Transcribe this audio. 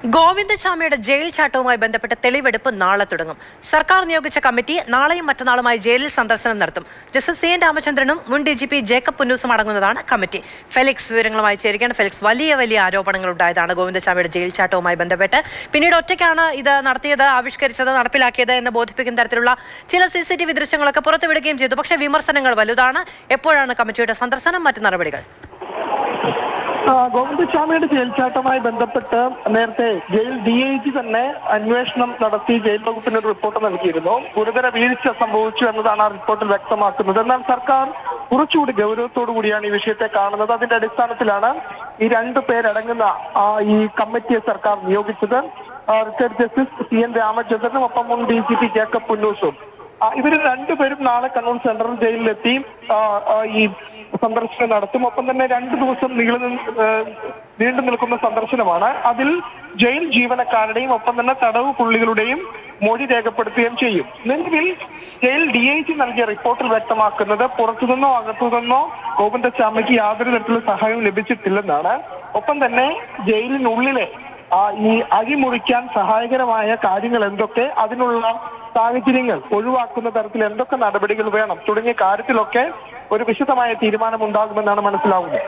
ഗോവിന്ദസ്വാമിയുടെ jail ചാട്ടവുമായി ബന്ധപ്പെട്ട തെളിവെടുപ്പ് നാളെ തുടങ്ങും. സർക്കാർ നിയോഗിച്ച കമ്മിറ്റി നാളെയും മറ്റന്നാളുമായി ജയിലിൽ സന്ദർശനം നടത്തും. ജസ്റ്റിസ് CN രാമചന്ദ്രനും മുൻ DGP ജേക്കബ് പുന്നൂസും അടങ്ങുന്നതാണ് കമ്മിറ്റി. ഫെലിക്സ് വിവരങ്ങളുമായി ചേരുകയാണ്. ഫെലിക്സ്, വലിയ ആരോപണങ്ങൾ ഉണ്ടായതാണ് ഗോവിന്ദസ്വാമിയുടെ ജയിൽ ചാട്ടവുമായി ബന്ധപ്പെട്ട്. പിന്നീട് ഒറ്റയ്ക്കാണ് ഇത് നടത്തിയത്, ആവിഷ്കരിച്ചത്, നടപ്പിലാക്കിയത് എന്ന് ബോധിപ്പിക്കുന്ന തരത്തിലുള്ള ചില CCTV ദൃശ്യങ്ങളൊക്കെ പുറത്തുവിടുകയും ചെയ്തു. പക്ഷേ വിമർശനങ്ങൾ വലുതാണ്. എപ്പോഴാണ് കമ്മിറ്റിയുടെ സന്ദർശനം, മറ്റു നടപടികൾ? ഗോവിന്ദസ്വാമിയുടെ ജയിൽച്ചാട്ടവുമായി ബന്ധപ്പെട്ട് നേരത്തെ ജയിൽ DIG തന്നെ അന്വേഷണം നടത്തി ജയിൽ വകുപ്പിന് ഒരു റിപ്പോർട്ട് നൽകിയിരുന്നു. ഗുരുതര വീഴ്ച സംഭവിച്ചു എന്നതാണ് ആ റിപ്പോർട്ടിൽ വ്യക്തമാക്കുന്നത്. എന്നാൽ സർക്കാർ കുറച്ചുകൂടി ഗൗരവത്തോടു കൂടിയാണ് ഈ വിഷയത്തെ കാണുന്നത്. അതിന്റെ അടിസ്ഥാനത്തിലാണ് ഈ രണ്ടു പേരടങ്ങുന്ന ഈ കമ്മിറ്റിയെ സർക്കാർ നിയോഗിച്ചത്. റിട്ടയർഡ് ജസ്റ്റിസ് CN രാമചന്ദ്രനും ഒപ്പം മുൻ DGP ജേക്കബ് പുന്നൂസും. ഇവര് രണ്ടുപേരും നാളെ കണ്ണൂർ സെൻട്രൽ ജയിലിലെത്തി ഈ സന്ദർശനം നടത്തും. ഒപ്പം തന്നെ 2 ദിവസം നീണ്ടു നിൽക്കുന്ന സന്ദർശനമാണ്. അതിൽ ജയിൽ ജീവനക്കാരുടെയും ഒപ്പം തന്നെ തടവ് പുള്ളികളുടെയും മൊഴി രേഖപ്പെടുത്തുകയും ചെയ്യും. നിലവിൽ ജയിൽ DIG നൽകിയ റിപ്പോർട്ടിൽ വ്യക്തമാക്കുന്നത് പുറത്തുനിന്നോ അകത്തുനിന്നോ ഗോവിന്ദസ്വാമിക്ക് യാതൊരു തരത്തിലുള്ള സഹായവും ലഭിച്ചിട്ടില്ലെന്നാണ്. ഒപ്പം തന്നെ ജയിലിനുള്ളിലെ ഈ അഴിമുറിക്കാൻ സഹായകരമായ കാര്യങ്ങൾ എന്തൊക്കെ, അതിനുള്ള സാഹചര്യങ്ങൾ ഒഴിവാക്കുന്ന തരത്തിൽ എന്തൊക്കെ നടപടികൾ വേണം തുടങ്ങിയ കാര്യത്തിലൊക്കെ ഒരു വിശദമായ തീരുമാനം ഉണ്ടാകുമെന്നാണ് മനസ്സിലാവുന്നത്.